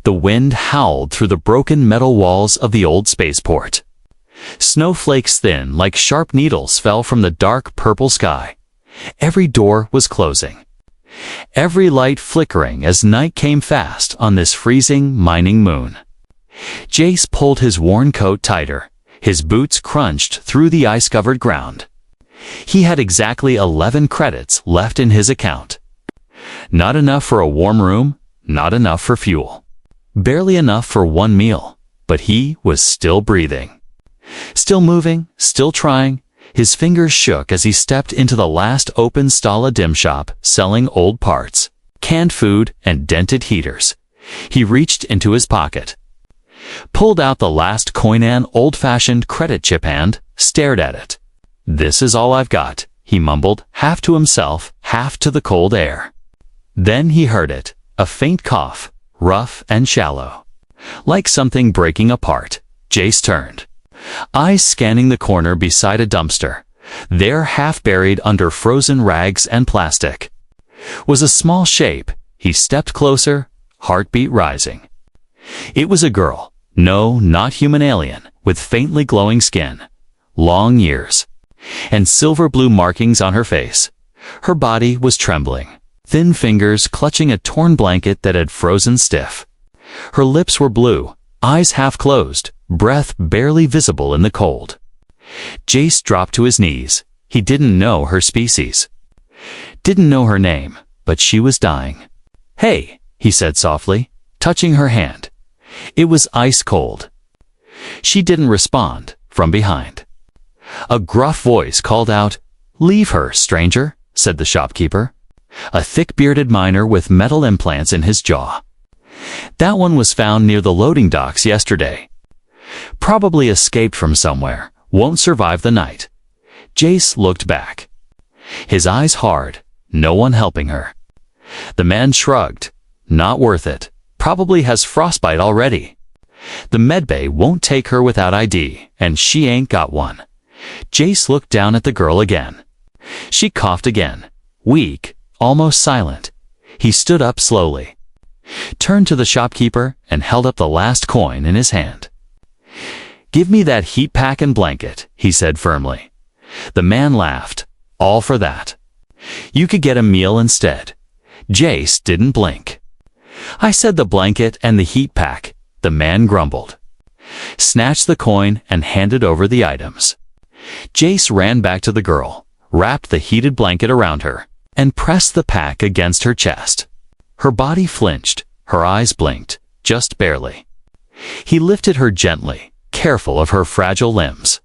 The wind howled through the broken metal walls of the old spaceport. Snowflakes thin like sharp needles fell from the dark purple sky. Every door was closing. Every light flickering as night came fast on this freezing mining moon. Jace pulled his worn coat tighter. His boots crunched through the ice-covered ground. He had exactly 11 credits left in his account. Not enough for a warm room, not enough for fuel. Barely enough for one meal, but he was still breathing. Still moving, still trying. His fingers shook as he stepped into the last open stall dim shop selling old parts, canned food, and dented heaters. He reached into his pocket, pulled out the last Koinan old-fashioned credit chip and stared at it. "This is all I've got," he mumbled, half to himself, half to the cold air. Then he heard it, a faint cough, rough and shallow. Like something breaking apart. Jace turned, eyes scanning the corner beside a dumpster. There, half buried under frozen rags and plastic, was a small shape. He stepped closer, heartbeat rising. It was a girl. No, not human alien, with faintly glowing skin, long ears, and silver-blue markings on her face. Her body was trembling, thin fingers clutching a torn blanket that had frozen stiff. Her lips were blue, eyes half closed, breath barely visible in the cold. Jace dropped to his knees. He didn't know her species, didn't know her name, but she was dying. "Hey," he said softly, touching her hand. It was ice cold. She didn't respond. From behind, a gruff voice called out, "Leave her, stranger," said the shopkeeper, a thick-bearded miner with metal implants in his jaw. "That one was found near the loading docks yesterday. Probably escaped from somewhere. Won't survive the night." Jace looked back, his eyes hard. No one helping her. The man shrugged. "Not worth it. Probably has frostbite already. The medbay won't take her without ID, and she ain't got one." Jace looked down at the girl again. She coughed again, weak, almost silent. He stood up slowly, turned to the shopkeeper, and held up the last coin in his hand. "Give me that heat pack and blanket," he said firmly. The man laughed. "All for that. You could get a meal instead." Jace didn't blink. "I said the blanket and the heat pack," the man grumbled, snatched the coin and handed over the items. Jace ran back to the girl, wrapped the heated blanket around her, and pressed the pack against her chest. Her body flinched, her eyes blinked, just barely. He lifted her gently, careful of her fragile limbs,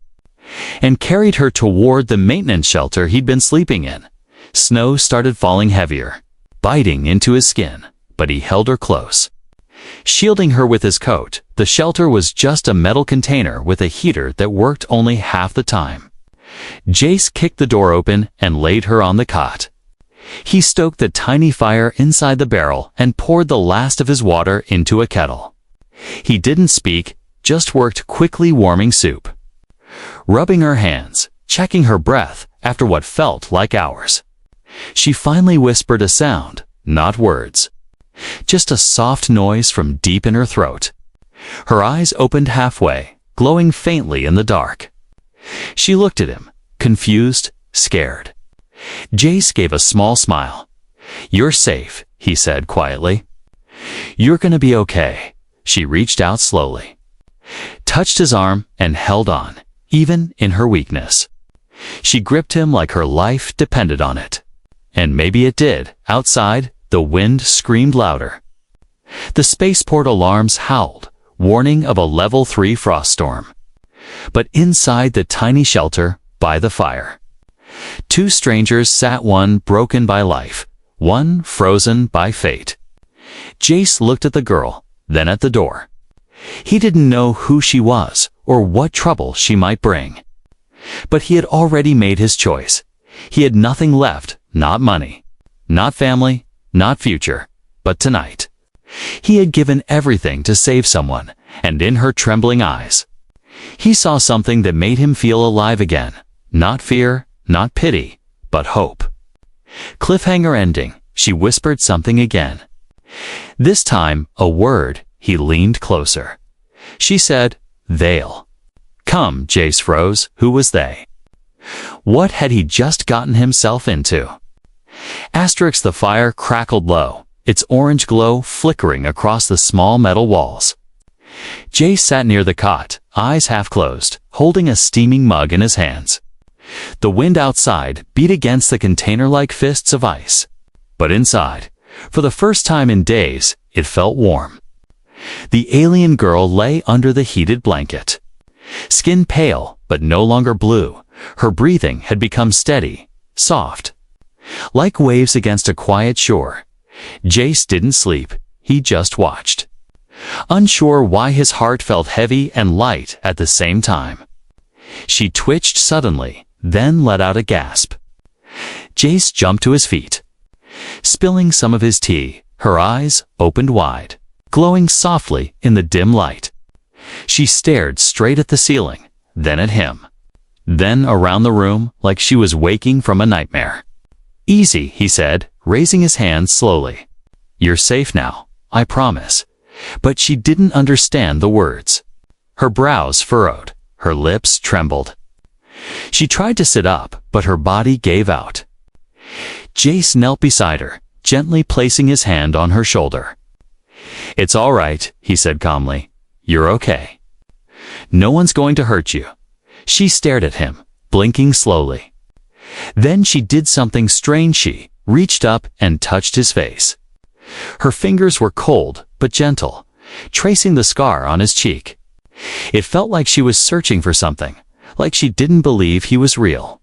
and carried her toward the maintenance shelter he'd been sleeping in. Snow started falling heavier, biting into his skin, but he held her close, shielding her with his coat. The shelter was just a metal container with a heater that worked only half the time. Jace kicked the door open and laid her on the cot. He stoked the tiny fire inside the barrel and poured the last of his water into a kettle. He didn't speak, just worked quickly warming soup, rubbing her hands, checking her breath after what felt like hours. She finally whispered a sound, not words, just a soft noise from deep in her throat. Her eyes opened halfway, glowing faintly in the dark. She looked at him, confused, scared. Jace gave a small smile. "You're safe," he said quietly. "You're gonna be okay." She reached out slowly, touched his arm, and held on, even in her weakness. She gripped him like her life depended on it. And maybe it did. Outside, the wind screamed louder. The spaceport alarms howled, warning of a level 3 frost storm. But inside the tiny shelter, by the fire, two strangers sat, one broken by life, one frozen by fate. Jace looked at the girl, then at the door. He didn't know who she was or what trouble she might bring. But he had already made his choice. He had nothing left, not money, not family, not future, but tonight. He had given everything to save someone, and in her trembling eyes, he saw something that made him feel alive again. Not fear, not pity, but hope. Cliffhanger ending, she whispered something again. This time, a word He leaned closer. She said, "They'll." Come, Jace froze. Who was they? What had he just gotten himself into? The fire crackled low, its orange glow flickering across the small metal walls. Jace sat near the cot, eyes half closed, holding a steaming mug in his hands. The wind outside beat against the container-like fists of ice. But inside, for the first time in days, it felt warm. The alien girl lay under the heated blanket. Skin pale, but no longer blue, her breathing had become steady, soft. Like waves against a quiet shore. Jace didn't sleep, he just watched. Unsure why his heart felt heavy and light at the same time. She twitched suddenly, then let out a gasp. Jace jumped to his feet. Spilling some of his tea, her eyes opened wide, glowing softly in the dim light. She stared straight at the ceiling, then at him. Then around the room like she was waking from a nightmare. "Easy," he said, raising his hand slowly. "You're safe now, I promise." But she didn't understand the words. Her brows furrowed, her lips trembled. She tried to sit up, but her body gave out. Jace knelt beside her, gently placing his hand on her shoulder. "It's all right," he said calmly. "You're okay. No one's going to hurt you." She stared at him, blinking slowly. Then she did something strange. She reached up and touched his face. Her fingers were cold, but gentle, tracing the scar on his cheek. It felt like she was searching for something, like she didn't believe he was real.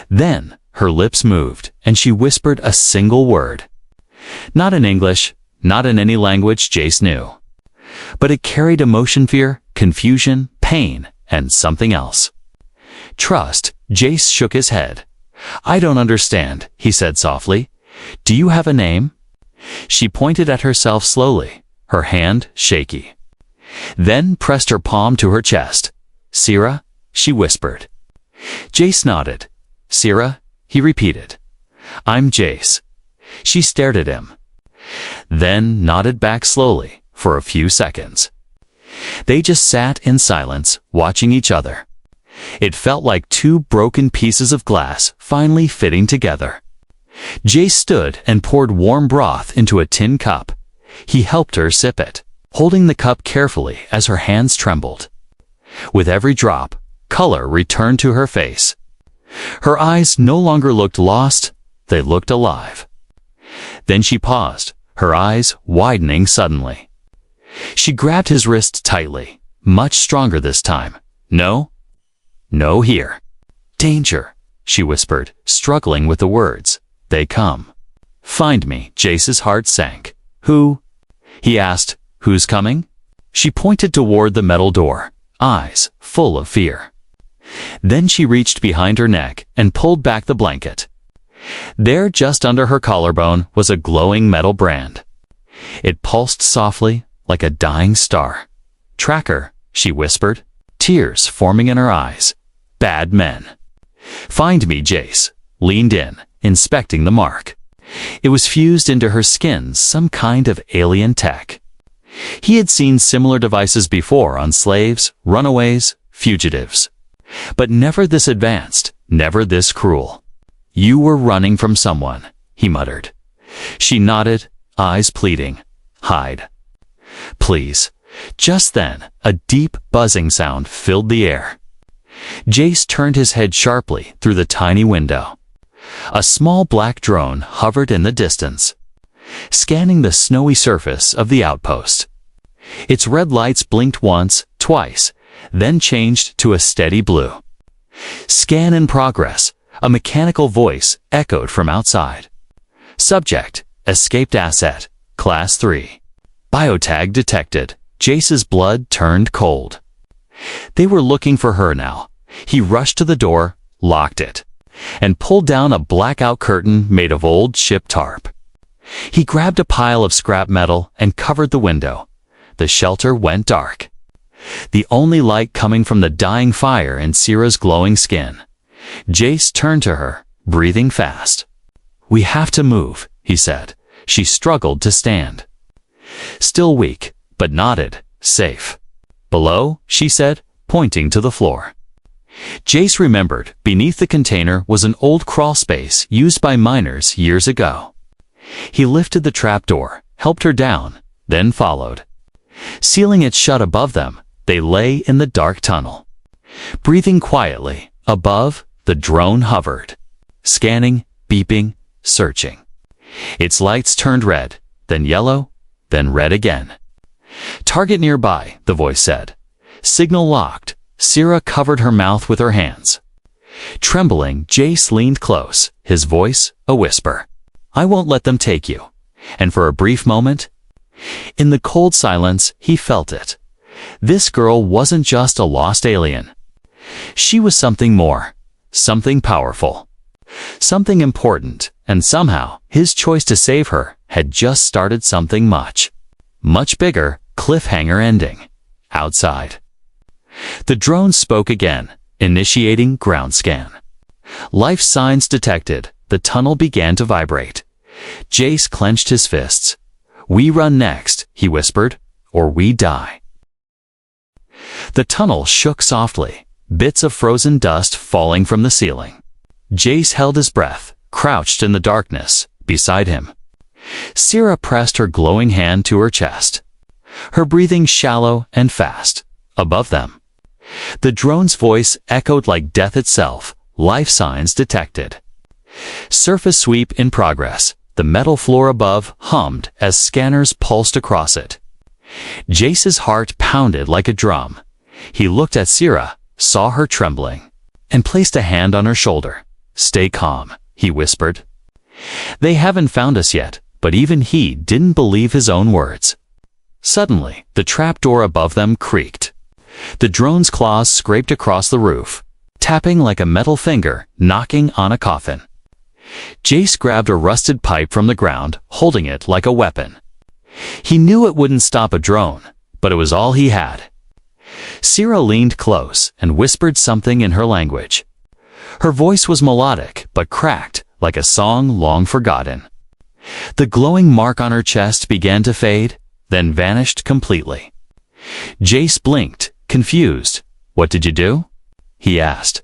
Then her lips moved, and she whispered a single word. Not in English, not in any language Jace knew. But it carried emotion, fear, confusion, pain, and something else. "Trust." Jace shook his head. "I don't understand," he said softly. "Do you have a name?" She pointed at herself slowly, her hand shaky. Then pressed her palm to her chest. "Sira," she whispered. Jace nodded. "Sira," he repeated. "I'm Jace." She stared at him. Then nodded back slowly for a few seconds. They just sat in silence, watching each other. It felt like two broken pieces of glass finally fitting together. Jace stood and poured warm broth into a tin cup. He helped her sip it, holding the cup carefully as her hands trembled. With every drop, color returned to her face. Her eyes no longer looked lost, they looked alive. Then she paused, her eyes widening suddenly. She grabbed his wrist tightly, much stronger this time. "No. No here." "Danger," she whispered, struggling with the words. "They come." "Find me." Jace's heart sank. "Who?" he asked. "Who's coming?" She pointed toward the metal door, eyes full of fear. Then she reached behind her neck and pulled back the blanket. There, just under her collarbone, was a glowing metal brand. It pulsed softly, like a dying star. "Tracker," she whispered, tears forming in her eyes. "Bad men." "Find me." Jace leaned in, inspecting the mark. It was fused into her skin, some kind of alien tech. He had seen similar devices before on slaves, runaways, fugitives. But never this advanced, never this cruel. "You were running from someone," he muttered. She nodded, eyes pleading. "Hide. Please." Just then, a deep, buzzing sound filled the air. Jace turned his head sharply through the tiny window. A small black drone hovered in the distance, scanning the snowy surface of the outpost. Its red lights blinked once, twice, then changed to a steady blue. "Scan in progress," a mechanical voice echoed from outside. "Subject, escaped asset, Class 3. Biotag detected." Jace's blood turned cold. They were looking for her now. He rushed to the door, locked it, and pulled down a blackout curtain made of old ship tarp. He grabbed a pile of scrap metal and covered the window. The shelter went dark, the only light coming from the dying fire in Sira's glowing skin. Jace turned to her, breathing fast. "We have to move," he said. She struggled to stand. Still weak, but nodded, safe. Below, she said, pointing to the floor. Jace remembered beneath the container was an old crawl space used by miners years ago. He lifted the trapdoor, helped her down, then followed. Sealing it shut above them, they lay in the dark tunnel. Breathing quietly, above, the drone hovered. Scanning, beeping, searching. Its lights turned red, then yellow, then red again. Target nearby, the voice said. Signal locked. Sierra covered her mouth with her hands. Trembling, Jace leaned close, his voice a whisper. I won't let them take you. And for a brief moment, in the cold silence, he felt it. This girl wasn't just a lost alien. She was something more, something powerful, something important, and somehow his choice to save her had just started something much bigger, cliffhanger ending. Outside. The drone spoke again, initiating ground scan. Life signs detected. The tunnel began to vibrate. Jace clenched his fists. We run next, he whispered, or we die. The tunnel shook softly, bits of frozen dust falling from the ceiling. Jace held his breath, crouched in the darkness, beside him. Sierra pressed her glowing hand to her chest. Her breathing shallow and fast. Above them. The drone's voice echoed like death itself, life signs detected. Surface sweep in progress. The metal floor above hummed as scanners pulsed across it. Jace's heart pounded like a drum. He looked at Sierra, saw her trembling, and placed a hand on her shoulder. Stay calm, he whispered. They haven't found us yet, but even he didn't believe his own words. Suddenly, the trapdoor above them creaked. The drone's claws scraped across the roof, tapping like a metal finger knocking on a coffin. Jace grabbed a rusted pipe from the ground, holding it like a weapon. He knew it wouldn't stop a drone, but it was all he had. Sierra leaned close and whispered something in her language. Her voice was melodic but cracked, like a song long forgotten. The glowing mark on her chest began to fade, then vanished completely. Jace blinked, confused. What did you do? He asked.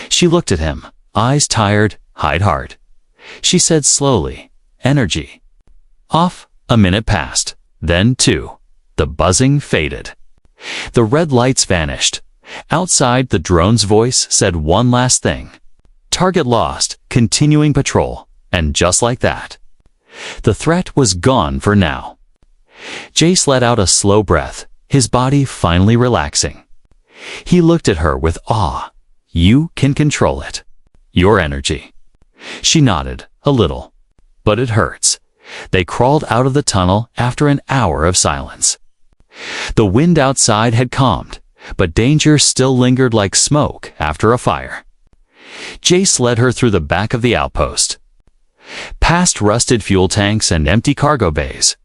She looked at him, eyes tired, hide hard. She said slowly, energy. Off. A minute passed, then 2. The buzzing faded. The red lights vanished. Outside, the drone's voice said one last thing. Target lost, continuing patrol, and just like that. The threat was gone for now. Jace let out a slow breath, his body finally relaxing. He looked at her with awe. You can control it. Your energy. She nodded, a little. But it hurts. They crawled out of the tunnel after an hour of silence. The wind outside had calmed, but danger still lingered like smoke after a fire. Jace led her through the back of the outpost. Past rusted fuel tanks and empty cargo bays.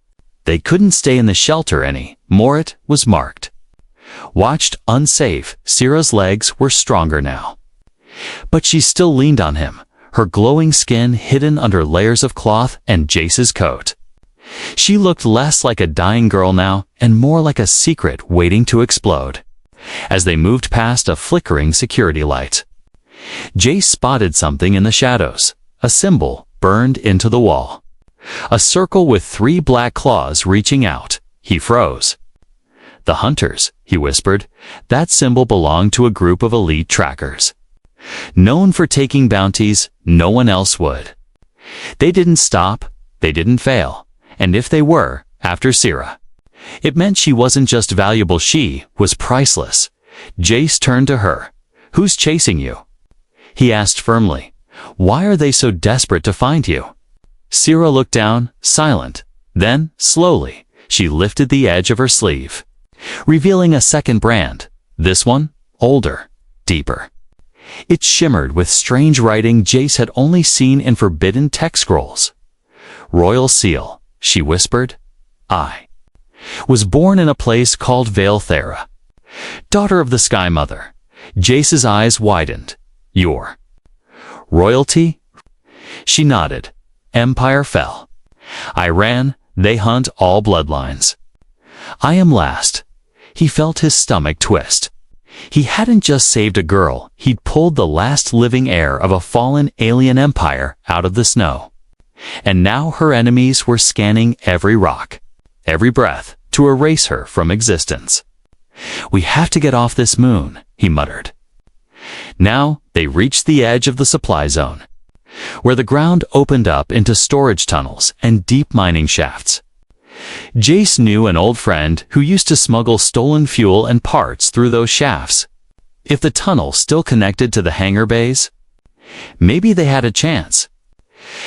They couldn't stay in the shelter any more. It was marked. Watched unsafe, Sierra's legs were stronger now. But she still leaned on him, her glowing skin hidden under layers of cloth and Jace's coat. She looked less like a dying girl now and more like a secret waiting to explode. As they moved past a flickering security light, Jace spotted something in the shadows, a symbol burned into the wall. A circle with 3 black claws reaching out. He froze. The Hunters, he whispered. That symbol belonged to a group of elite trackers. Known for taking bounties, no one else would. They didn't stop, they didn't fail, and if they were, after Sierra, it meant she wasn't just valuable, she was priceless. Jace turned to her. Who's chasing you? He asked firmly. Why are they so desperate to find you? Sierra looked down, silent. Then, slowly, she lifted the edge of her sleeve, revealing a second brand. This one, older, deeper. It shimmered with strange writing Jace had only seen in forbidden text scrolls. Royal Seal, she whispered. I was born in a place called Vale Thera. Daughter of the Sky Mother. Jace's eyes widened. Your royalty? She nodded. Empire fell. I ran, they hunt all bloodlines. I am last. He felt his stomach twist. He hadn't just saved a girl, he'd pulled the last living heir of a fallen alien empire out of the snow. And now her enemies were scanning every rock, every breath, to erase her from existence. "We have to get off this moon," he muttered. Now they reached the edge of the supply zone, where the ground opened up into storage tunnels and deep mining shafts. Jace knew an old friend who used to smuggle stolen fuel and parts through those shafts. If the tunnel still connected to the hangar bays, maybe they had a chance.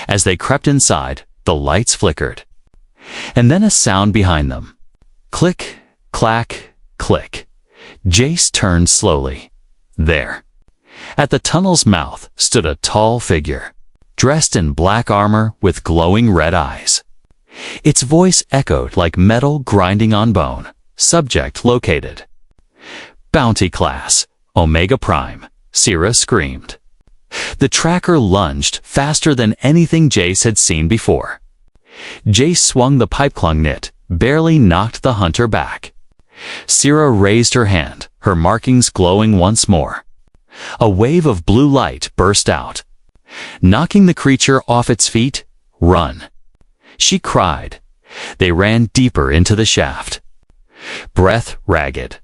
As they crept inside, the lights flickered. And then a sound behind them. Click, clack, click. Jace turned slowly. There, at the tunnel's mouth, stood a tall figure, dressed in black armor with glowing red eyes. Its voice echoed like metal grinding on bone. Subject located. "Bounty class, Omega Prime," Sierra screamed. The tracker lunged faster than anything Jace had seen before. Jace swung the pipe-clung knit, barely knocked the hunter back. Sierra raised her hand, her markings glowing once more. A wave of blue light burst out, knocking the creature off its feet. "Run!" she cried. They ran deeper into the shaft, breath ragged,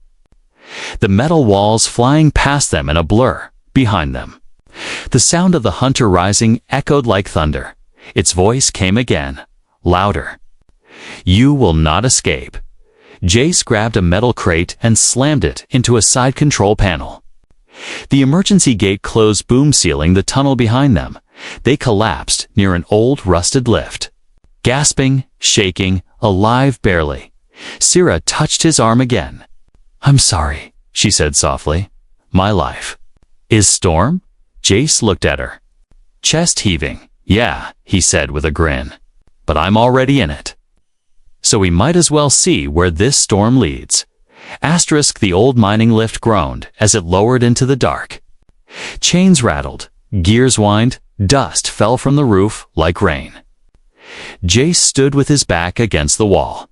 the metal walls flying past them in a blur behind them. The sound of the hunter rising echoed like thunder. Its voice came again, louder. "You will not escape." Jace grabbed a metal crate and slammed it into a side control panel. The emergency gate closed, boom sealing the tunnel behind them. They collapsed near an old rusted lift. Gasping, shaking, alive barely, Sierra touched his arm again. "I'm sorry," she said softly. "My life." "Is Storm?" Jace looked at her, chest heaving. "Yeah," he said with a grin. "But I'm already in it. So we might as well see where this storm leads." The old mining lift groaned as it lowered into the dark. Chains rattled, gears whined, dust fell from the roof like rain. Jace stood with his back against the wall,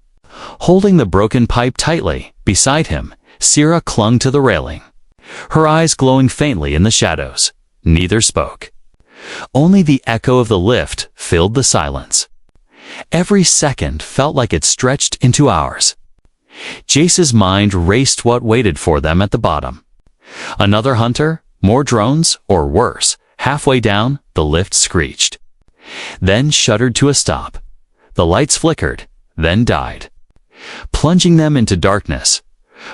holding the broken pipe tightly. Beside him, Sierra clung to the railing, her eyes glowing faintly in the shadows. Neither spoke. Only the echo of the lift filled the silence. Every second felt like it stretched into hours. Jace's mind raced what waited for them at the bottom. Another hunter? More drones? Or worse? Halfway down, the lift screeched, then shuddered to a stop. The lights flickered, then died, plunging them into darkness.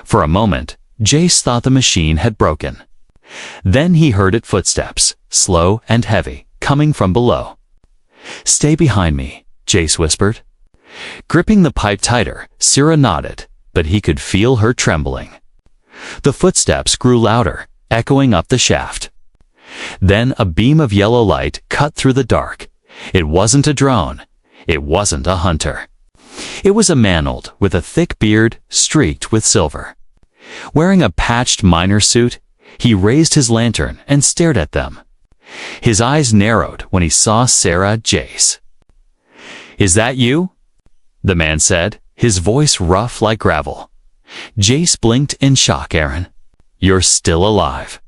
For a moment, Jace thought the machine had broken. Then he heard its footsteps, slow and heavy, coming from below. "Stay behind me," Jace whispered. Gripping the pipe tighter, Sierra nodded, but he could feel her trembling. The footsteps grew louder, echoing up the shaft. Then a beam of yellow light cut through the dark. It wasn't a drone. It wasn't a hunter. It was a man-old with a thick beard streaked with silver. Wearing a patched miner suit, he raised his lantern and stared at them. His eyes narrowed when he saw Sarah Jace. "Is that you?" the man said, his voice rough like gravel. Jace blinked in shock. "Aaron, you're still alive."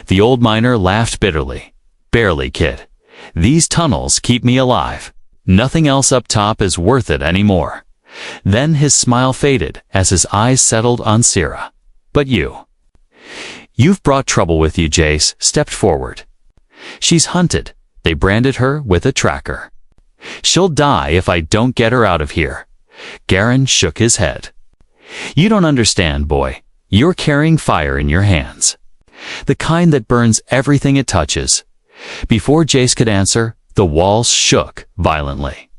The old miner laughed bitterly. "Barely, kid. These tunnels keep me alive. Nothing else up top is worth it anymore." Then his smile faded as his eyes settled on Sierra. "But you've brought trouble with you." Jace stepped forward. "She's hunted. They branded her with a tracker. She'll die if I don't get her out of here." Garen shook his head. "You don't understand, boy. You're carrying fire in your hands. The kind that burns everything it touches." Before Jace could answer, the walls shook violently.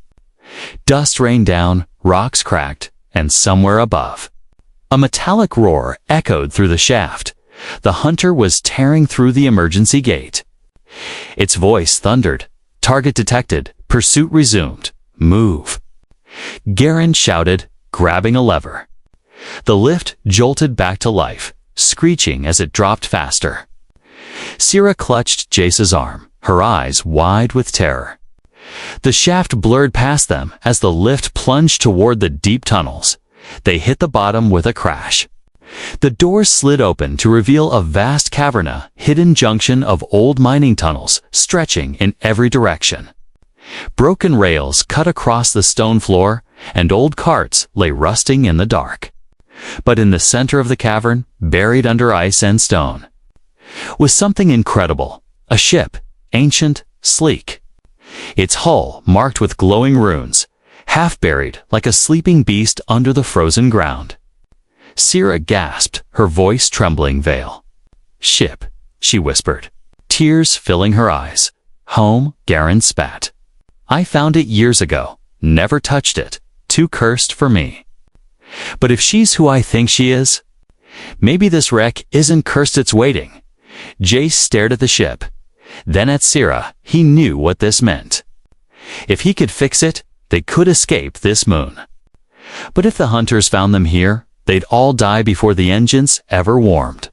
Dust rained down, rocks cracked, and somewhere above, a metallic roar echoed through the shaft. The hunter was tearing through the emergency gate. Its voice thundered. "Target detected. Pursuit resumed. Move." Garen shouted, grabbing a lever. The lift jolted back to life, screeching as it dropped faster. Sierra clutched Jace's arm, her eyes wide with terror. The shaft blurred past them as the lift plunged toward the deep tunnels. They hit the bottom with a crash. The doors slid open to reveal a vast cavern, hidden junction of old mining tunnels stretching in every direction. Broken rails cut across the stone floor, and old carts lay rusting in the dark. But in the center of the cavern, buried under ice and stone, was something incredible, a ship, ancient, sleek. Its hull marked with glowing runes, half buried like a sleeping beast under the frozen ground. Sierra gasped, her voice trembling veil. "Ship," she whispered, tears filling her eyes. "Home," Garen spat. "I found it years ago, never touched it, too cursed for me. But if she's who I think she is, maybe this wreck isn't cursed, it's waiting." Jace stared at the ship, then at Sierra. He knew what this meant. If he could fix it, they could escape this moon. But if the hunters found them here, they'd all die before the engines ever warmed.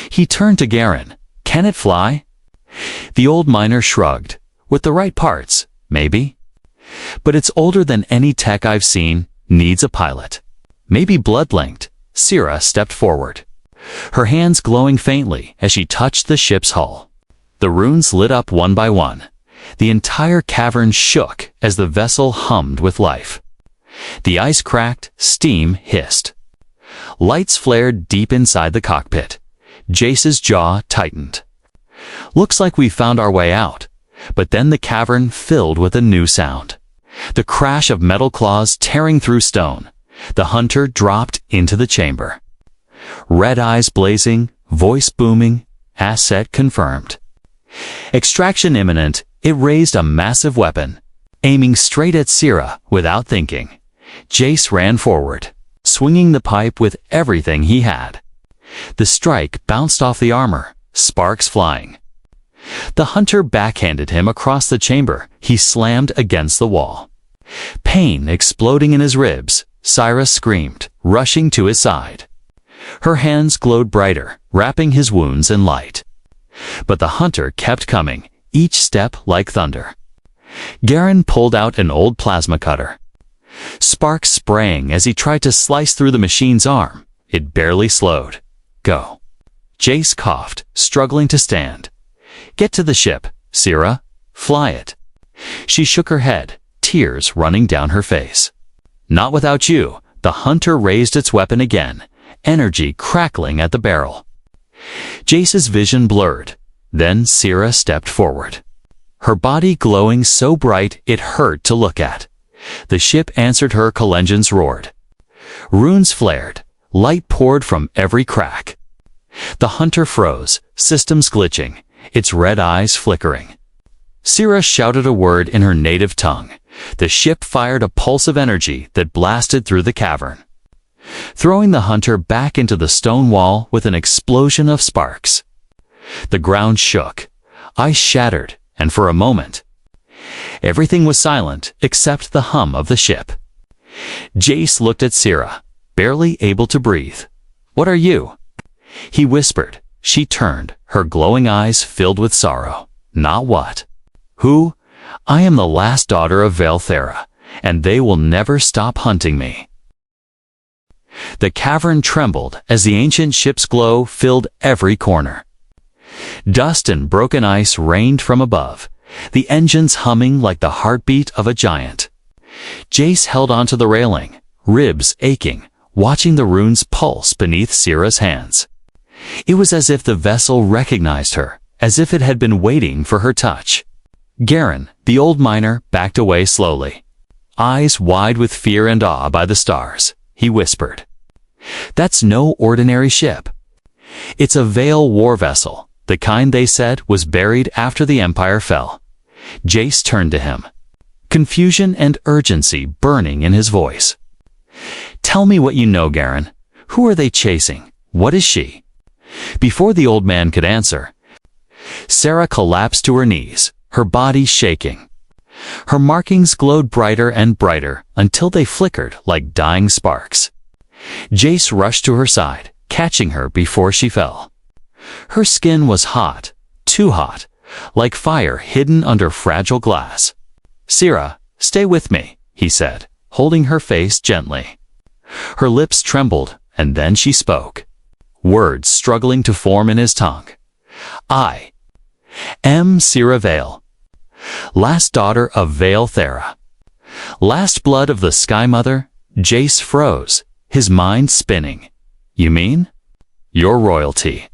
He turned to Garen. "Can it fly?" The old miner shrugged. "With the right parts, maybe. But it's older than any tech I've seen, needs a pilot. Maybe blood-linked." Sierra stepped forward, her hands glowing faintly as she touched the ship's hull. The runes lit up one by one. The entire cavern shook as the vessel hummed with life. The ice cracked, steam hissed. Lights flared deep inside the cockpit. Jace's jaw tightened. "Looks like we found our way out." But then the cavern filled with a new sound. The crash of metal claws tearing through stone. The hunter dropped into the chamber. Red eyes blazing, voice booming, asset confirmed. Extraction imminent, it raised a massive weapon, aiming straight at Sierra without thinking. Jace ran forward, swinging the pipe with everything he had. The strike bounced off the armor, sparks flying. The hunter backhanded him across the chamber. He slammed against the wall. Pain exploding in his ribs, Sierra screamed, rushing to his side. Her hands glowed brighter, wrapping his wounds in light. But the hunter kept coming, each step like thunder. Garen pulled out an old plasma cutter. Sparks sprang as he tried to slice through the machine's arm. It barely slowed. "Go." Jace coughed, struggling to stand. "Get to the ship, Sierra. Fly it." She shook her head, tears running down her face. "Not without you." The hunter raised its weapon again, energy crackling at the barrel. Jace's vision blurred. Then Sierra stepped forward, her body glowing so bright it hurt to look at. The ship answered her. Engines roared. Runes flared. Light poured from every crack. The hunter froze, systems glitching, its red eyes flickering. Sierra shouted a word in her native tongue. The ship fired a pulse of energy that blasted through the cavern, throwing the hunter back into the stone wall with an explosion of sparks. The ground shook, ice shattered, and for a moment, everything was silent except the hum of the ship. Jace looked at Sierra, barely able to breathe. "What are you?" he whispered. She turned, her glowing eyes filled with sorrow. "Not what? Who? I am the last daughter of Valthera, and they will never stop hunting me." The cavern trembled as the ancient ship's glow filled every corner. Dust and broken ice rained from above, the engines humming like the heartbeat of a giant. Jace held onto the railing, ribs aching, watching the runes pulse beneath Sierra's hands. It was as if the vessel recognized her, as if it had been waiting for her touch. Garen, the old miner, backed away slowly, eyes wide with fear and awe by the stars. He whispered, "That's no ordinary ship. It's a Veil war vessel, the kind they said was buried after the Empire fell." Jace turned to him, confusion and urgency burning in his voice. "Tell me what you know, Garen. Who are they chasing? What is she?" Before the old man could answer, Sierra collapsed to her knees, her body shaking. Her markings glowed brighter and brighter until they flickered like dying sparks. Jace rushed to her side, catching her before she fell. Her skin was hot, too hot, like fire hidden under fragile glass. "Sierra, stay with me," he said, holding her face gently. Her lips trembled, and then she spoke, words struggling to form in his tongue. I am Sira Vale, last daughter of Vale Thera, last blood of the Sky Mother. Jace froze, his mind spinning. You mean? Your royalty.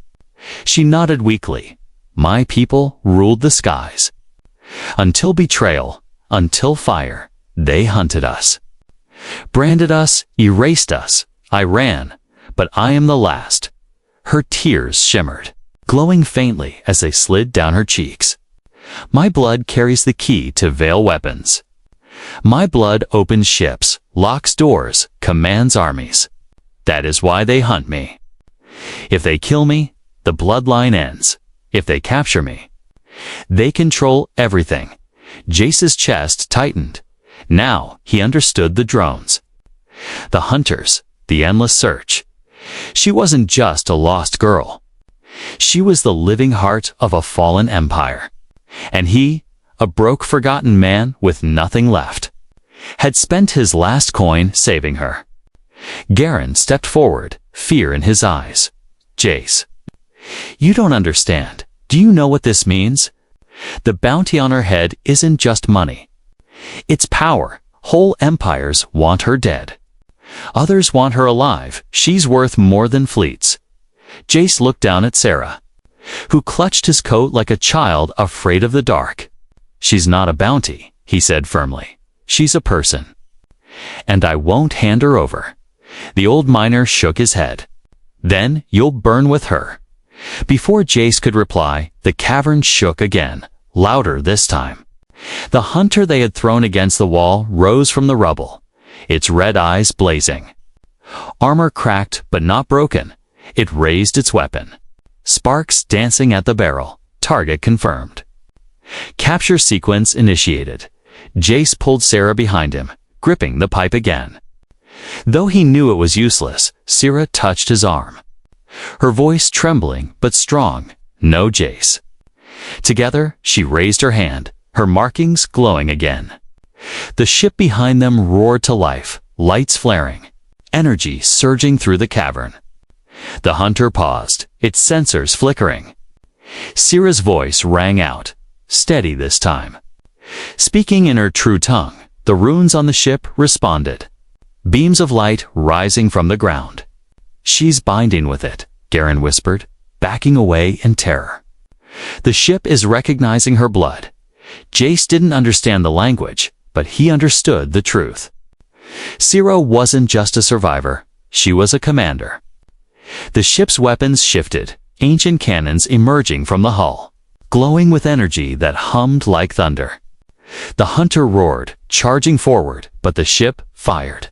She nodded weakly. My people ruled the skies. Until betrayal, until fire, they hunted us. Branded us, erased us. I ran, but I am the last. Her tears shimmered, glowing faintly as they slid down her cheeks. My blood carries the key to Vale weapons. My blood opens ships, locks doors, commands armies. That is why they hunt me. If they kill me, the bloodline ends. If they capture me, they control everything. Jace's chest tightened. Now he understood the drones. The hunters, the endless search. She wasn't just a lost girl. She was the living heart of a fallen empire. And he, a broke, forgotten man with nothing left, had spent his last coin saving her. Garen stepped forward, fear in his eyes. Jace, you don't understand. Do you know what this means? The bounty on her head isn't just money. It's power. Whole empires want her dead. Others want her alive. She's worth more than fleets. Jace looked down at Sarah, who clutched his coat like a child afraid of the dark. She's not a bounty, he said firmly. She's a person. And I won't hand her over. The old miner shook his head. Then you'll burn with her. Before Jace could reply, the cavern shook again, louder this time. The hunter they had thrown against the wall rose from the rubble, its red eyes blazing. Armor cracked but not broken. It raised its weapon. Sparks dancing at the barrel. Target confirmed. Capture sequence initiated. Jace pulled Sarah behind him, gripping the pipe again. Though he knew it was useless, Sarah touched his arm. Her voice trembling but strong. No, Jace. Together, she raised her hand, her markings glowing again. The ship behind them roared to life, lights flaring, energy surging through the cavern. The hunter paused, its sensors flickering. Sira's voice rang out, steady this time. Speaking in her true tongue, the runes on the ship responded. Beams of light rising from the ground. She's binding with it, Garen whispered, backing away in terror. The ship is recognizing her blood. Jace didn't understand the language, but he understood the truth. Sira wasn't just a survivor, she was a commander. The ship's weapons shifted, ancient cannons emerging from the hull, glowing with energy that hummed like thunder. The hunter roared, charging forward, but the ship fired.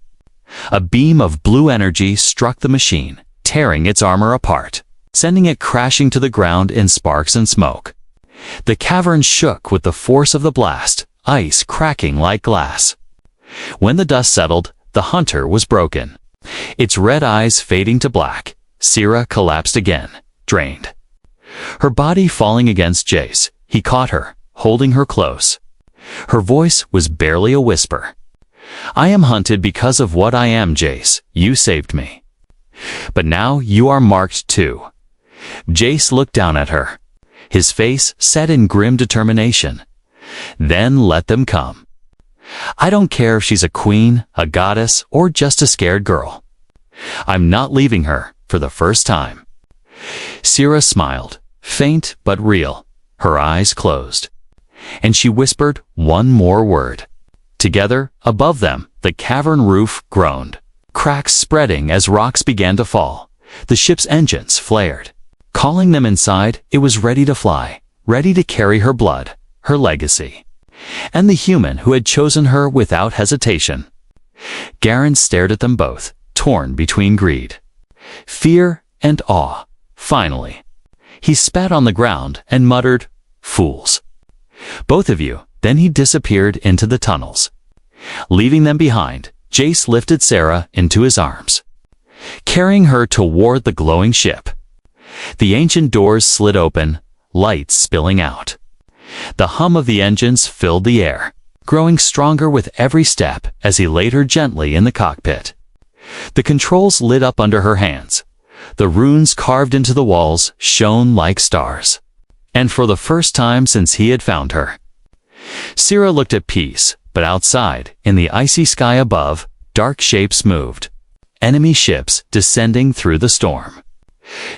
A beam of blue energy struck the machine, tearing its armor apart, sending it crashing to the ground in sparks and smoke. The cavern shook with the force of the blast, ice cracking like glass. When the dust settled, the hunter was broken, its red eyes fading to black. Sira collapsed again, drained. Her body falling against Jace, he caught her, holding her close. Her voice was barely a whisper. I am hunted because of what I am, Jace. You saved me. But now you are marked too. Jace looked down at her, his face set in grim determination. Then let them come. I don't care if she's a queen, a goddess, or just a scared girl. I'm not leaving her for the first time. Sira smiled, faint but real, her eyes closed. And she whispered one more word. Together, above them, the cavern roof groaned, cracks spreading as rocks began to fall. The ship's engines flared. Calling them inside, it was ready to fly, ready to carry her blood, her legacy, and the human who had chosen her without hesitation. Garen stared at them both, torn between greed, fear, and awe. Finally, he spat on the ground and muttered, "Fools. Both of you." Then he disappeared into the tunnels. Leaving them behind, Jace lifted Sarah into his arms, carrying her toward the glowing ship. The ancient doors slid open, lights spilling out. The hum of the engines filled the air, growing stronger with every step as he laid her gently in the cockpit. The controls lit up under her hands. The runes carved into the walls shone like stars. And for the first time since he had found her. Sierra looked at peace, but outside, in the icy sky above, dark shapes moved. Enemy ships descending through the storm.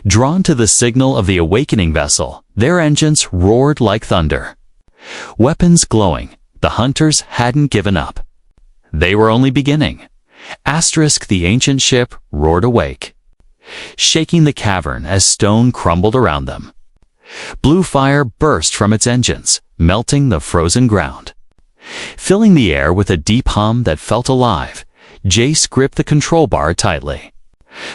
Drawn to the signal of the awakening vessel, their engines roared like thunder. Weapons glowing, the hunters hadn't given up. They were only beginning. Asterisk, the ancient ship, roared awake, shaking the cavern as stone crumbled around them. Blue fire burst from its engines, melting the frozen ground. Filling the air with a deep hum that felt alive, Jace gripped the control bar tightly,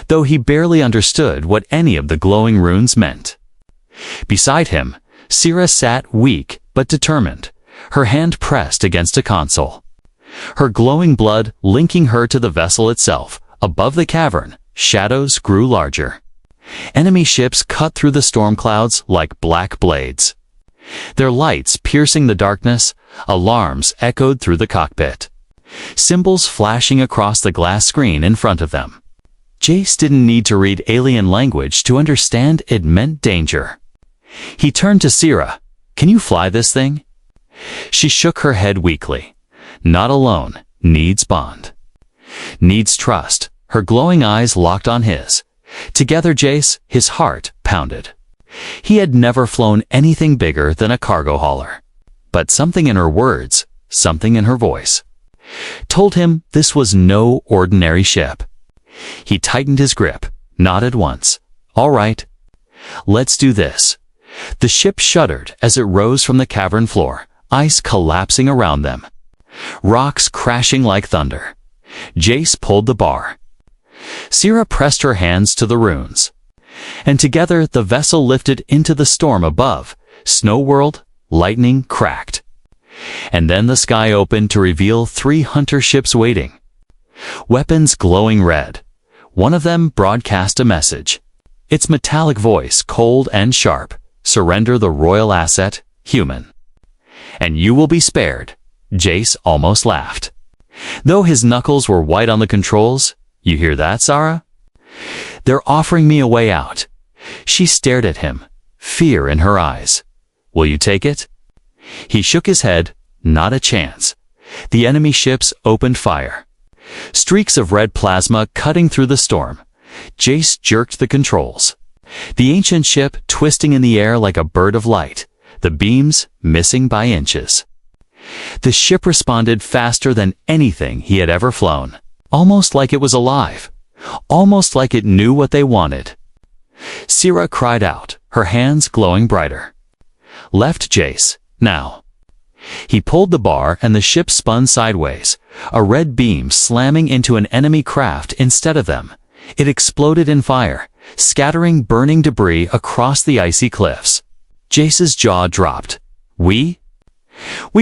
though he barely understood what any of the glowing runes meant. Beside him, Sierra sat weak but determined, her hand pressed against a console. Her glowing blood linking her to the vessel itself. Above the cavern, shadows grew larger. Enemy ships cut through the storm clouds like black blades. Their lights piercing the darkness, alarms echoed through the cockpit. Symbols flashing across the glass screen in front of them. Jace didn't need to read alien language to understand it meant danger. He turned to Sierra. "Can you fly this thing?" She shook her head weakly. Not alone, needs bond. Needs trust. Her glowing eyes locked on his. Together, Jace, his heart pounded. He had never flown anything bigger than a cargo hauler. But something in her words, something in her voice, told him this was no ordinary ship. He tightened his grip, nodded once. "All right, let's do this." The ship shuddered as it rose from the cavern floor, ice collapsing around them. Rocks crashing like thunder. Jace pulled the bar. Sierra pressed her hands to the runes. And together the vessel lifted into the storm above. Snow whirled, lightning cracked. And then the sky opened to reveal 3 hunter ships waiting. Weapons glowing red. One of them broadcast a message. Its metallic voice cold and sharp. "Surrender the royal asset, human. And you will be spared." Jace almost laughed. Though his knuckles were white on the controls. "You hear that, Sarah? They're offering me a way out." She stared at him, fear in her eyes. "Will you take it?" He shook his head. Not a chance. The enemy ships opened fire. Streaks of red plasma cutting through the storm. Jace jerked the controls. The ancient ship twisting in the air like a bird of light, the beams missing by inches. The ship responded faster than anything he had ever flown, almost like it was alive, almost like it knew what they wanted. Sierra cried out, her hands glowing brighter. "Left, Jace, now." He pulled the bar and the ship spun sideways, a red beam slamming into an enemy craft instead of them. It exploded in fire, scattering burning debris across the icy cliffs. Jace's jaw dropped. We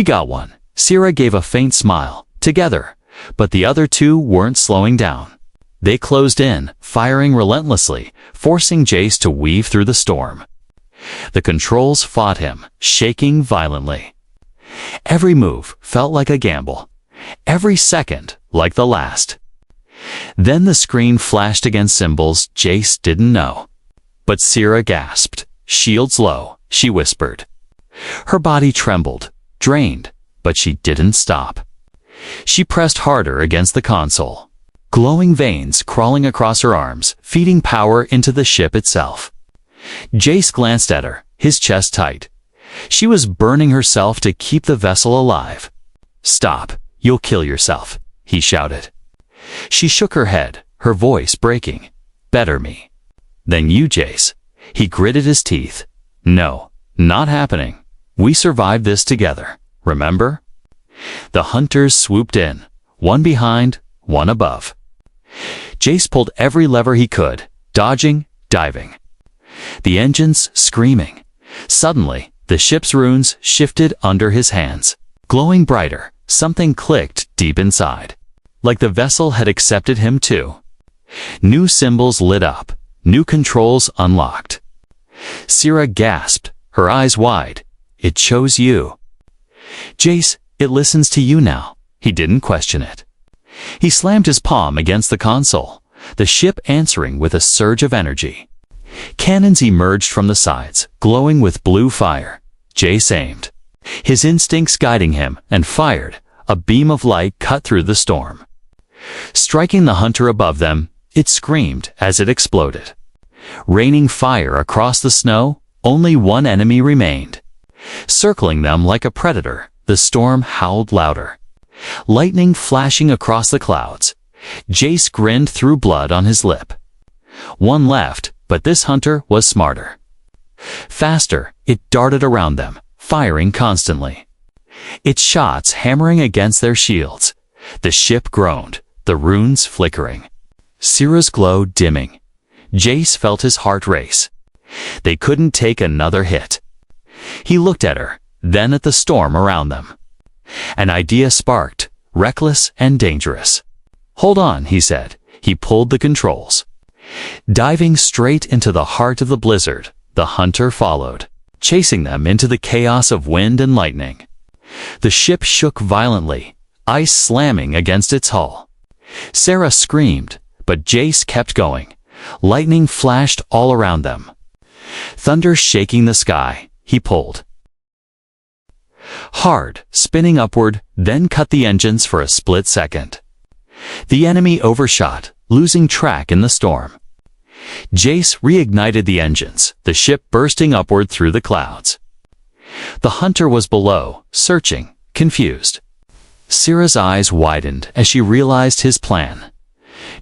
got one." Sierra gave a faint smile. "Together." But the other 2 weren't slowing down. They closed in, firing relentlessly, forcing Jace to weave through the storm. The controls fought him, shaking violently. Every move felt like a gamble. Every second like the last. Then the screen flashed against symbols Jace didn't know. But Sierra gasped. "Shields low," she whispered. Her body trembled, drained, but she didn't stop. She pressed harder against the console. Glowing veins crawling across her arms, feeding power into the ship itself. Jace glanced at her, his chest tight. She was burning herself to keep the vessel alive. "Stop, you'll kill yourself," he shouted. She shook her head, her voice breaking. "Better me." "Then you, Jace." He gritted his teeth. "No, not happening. We survived this together, remember?" The hunters swooped in, one behind, one above. Jace pulled every lever he could, dodging, diving. The engines screaming. Suddenly, the ship's runes shifted under his hands. Glowing brighter, something clicked deep inside. Like the vessel had accepted him too. New symbols lit up, new controls unlocked. Sierra gasped, her eyes wide. "It chose you." "Jace, it listens to you now." He didn't question it. He slammed his palm against the console, the ship answering with a surge of energy. Cannons emerged from the sides, glowing with blue fire. Jace aimed, his instincts guiding him, and fired. A beam of light cut through the storm. Striking the hunter above them, it screamed as it exploded. Raining fire across the snow, only one enemy remained. Circling them like a predator, the storm howled louder. Lightning flashing across the clouds. Jace grinned through blood on his lip. One left, but this hunter was smarter. Faster, it darted around them, firing constantly. Its shots hammering against their shields. The ship groaned, the runes flickering. Syrah's glow dimming. Jace felt his heart race. They couldn't take another hit. He looked at her, then at the storm around them. An idea sparked, reckless and dangerous. "Hold on," he said. He pulled the controls. Diving straight into the heart of the blizzard, the hunter followed, chasing them into the chaos of wind and lightning. The ship shook violently, ice slamming against its hull. Sarah screamed, but Jace kept going. Lightning flashed all around them. Thunder shaking the sky, he pulled. Hard, spinning upward, then cut the engines for a split second. The enemy overshot, losing track in the storm. Jace reignited the engines, the ship bursting upward through the clouds. The hunter was below, searching, confused. Syrah's eyes widened as she realized his plan.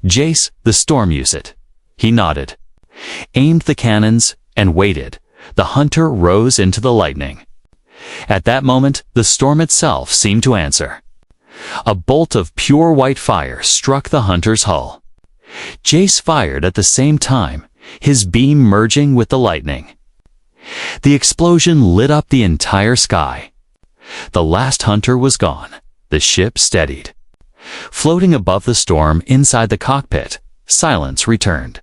"Jace, the storm use it." He nodded, aimed the cannons, and waited. The hunter rose into the lightning. At that moment, the storm itself seemed to answer. A bolt of pure white fire struck the hunter's hull. Jace fired at the same time, his beam merging with the lightning. The explosion lit up the entire sky. The last hunter was gone. The ship steadied. Floating above the storm inside the cockpit, silence returned.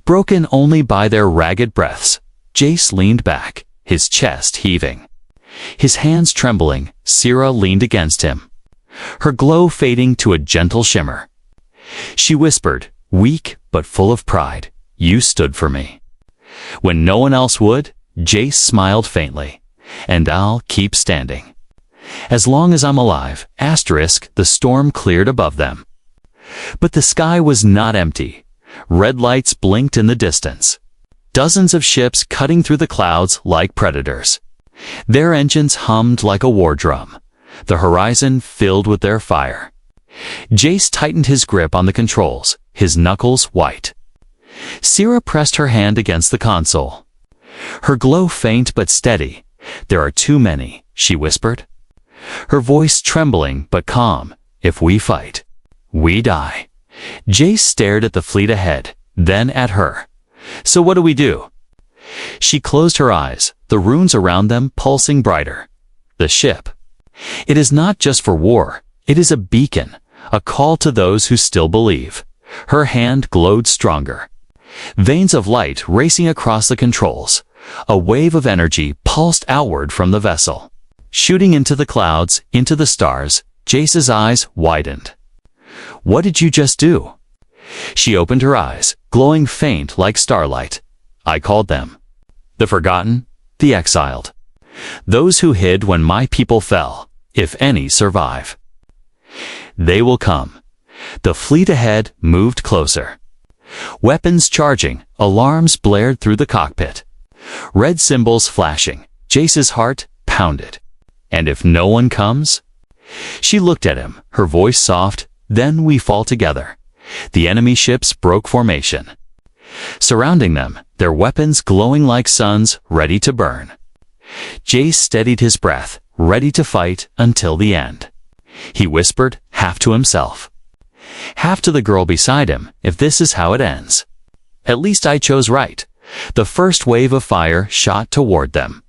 Broken only by their ragged breaths, Jace leaned back, his chest heaving. His hands trembling, Syrah leaned against him, her glow fading to a gentle shimmer. She whispered, weak but full of pride, "You stood for me." When no one else would, Jace smiled faintly, "And I'll keep standing. As long as I'm alive." The storm cleared above them. But the sky was not empty. Red lights blinked in the distance. Dozens of ships cutting through the clouds like predators. Their engines hummed like a war drum, the horizon filled with their fire. Jace tightened his grip on the controls, his knuckles white. Syrah pressed her hand against the console. Her glow faint but steady. "There are too many," she whispered. Her voice trembling but calm. "If we fight, we die." Jace stared at the fleet ahead, then at her. "So what do we do?" She closed her eyes, the runes around them pulsing brighter. "The ship. It is not just for war. It is a beacon, a call to those who still believe." Her hand glowed stronger. Veins of light racing across the controls. A wave of energy pulsed outward from the vessel. Shooting into the clouds, into the stars, Jace's eyes widened. "What did you just do?" She opened her eyes, glowing faint like starlight. "I called them. The forgotten, the exiled. Those who hid when my people fell, if any survive. They will come." The fleet ahead moved closer. Weapons charging, alarms blared through the cockpit. Red symbols flashing, Jace's heart pounded. "And if no one comes?" She looked at him, her voice soft. "Then we fall together." The enemy ships broke formation. Surrounding them, their weapons glowing like suns, ready to burn. Jace steadied his breath, ready to fight until the end. He whispered, half to himself, half to the girl beside him, "If this is how it ends, at least I chose right." The first wave of fire shot toward them.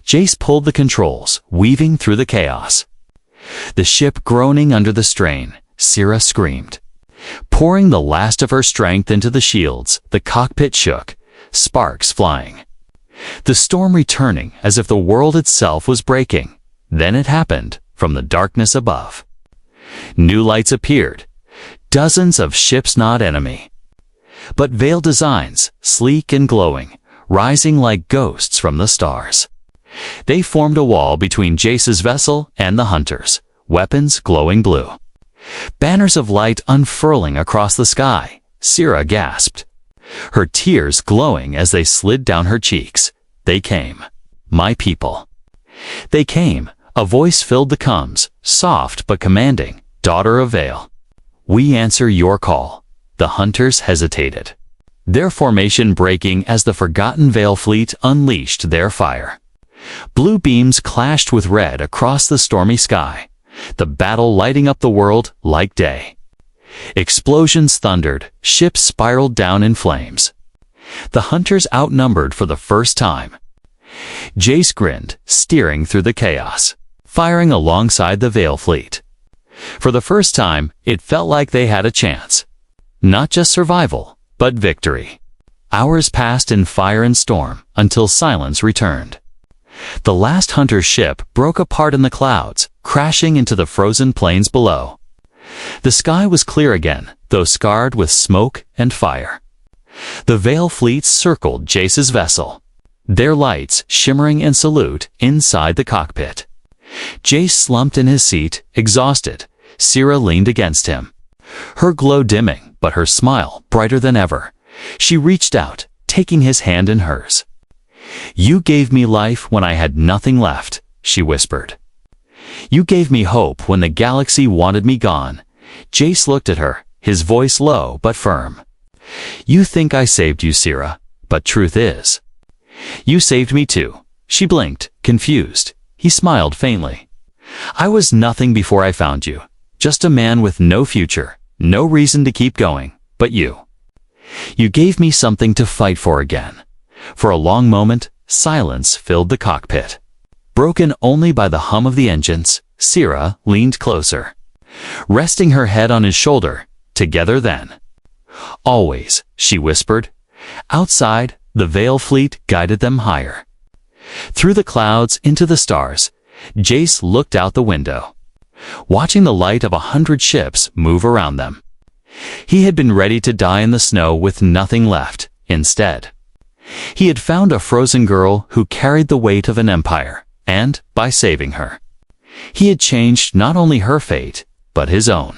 Jace pulled the controls, weaving through the chaos. The ship groaning under the strain, Syrah screamed. Pouring the last of her strength into the shields, the cockpit shook, sparks flying. The storm returning as if the world itself was breaking. Then it happened, from the darkness above. New lights appeared. Dozens of ships not enemy. But Veil designs, sleek and glowing, rising like ghosts from the stars. They formed a wall between Jace's vessel and the hunters, weapons glowing blue. Banners of light unfurling across the sky. Syrah gasped, her tears glowing as they slid down her cheeks. They came. My people. They came. A voice filled the coms, soft but commanding. Daughter of Veil. We answer your call. The hunters hesitated, their formation breaking as the forgotten Veil fleet unleashed their fire. Blue beams clashed with red across the stormy sky, the battle lighting up the world like day. Explosions thundered, ships spiraled down in flames. The hunters outnumbered for the first time. Jace grinned, steering through the chaos, firing alongside the Veil fleet. For the first time, it felt like they had a chance. Not just survival, but victory. Hours passed in fire and storm until silence returned. The last hunter's ship broke apart in the clouds, crashing into the frozen plains below. The sky was clear again, though scarred with smoke and fire. The Veil fleet circled Jace's vessel, their lights shimmering in salute inside the cockpit. Jace slumped in his seat, exhausted. Syrah leaned against him, her glow dimming, but her smile brighter than ever. She reached out, taking his hand in hers. You gave me life when I had nothing left, she whispered. You gave me hope when the galaxy wanted me gone. Jace looked at her, his voice low but firm. You think I saved you, Syrah, but truth is, you saved me too. She blinked, confused. He smiled faintly. I was nothing before I found you, just a man with no future, no reason to keep going, but you. You gave me something to fight for again. For a long moment, silence filled the cockpit. Broken only by the hum of the engines, Syrah leaned closer, resting her head on his shoulder. Together then. Always, she whispered. Outside, the Veil fleet guided them higher. Through the clouds into the stars, Jace looked out the window, watching the light of 100 ships move around them. He had been ready to die in the snow with nothing left. Instead, he had found a frozen girl who carried the weight of an empire, and, by saving her, he had changed not only her fate, but his own.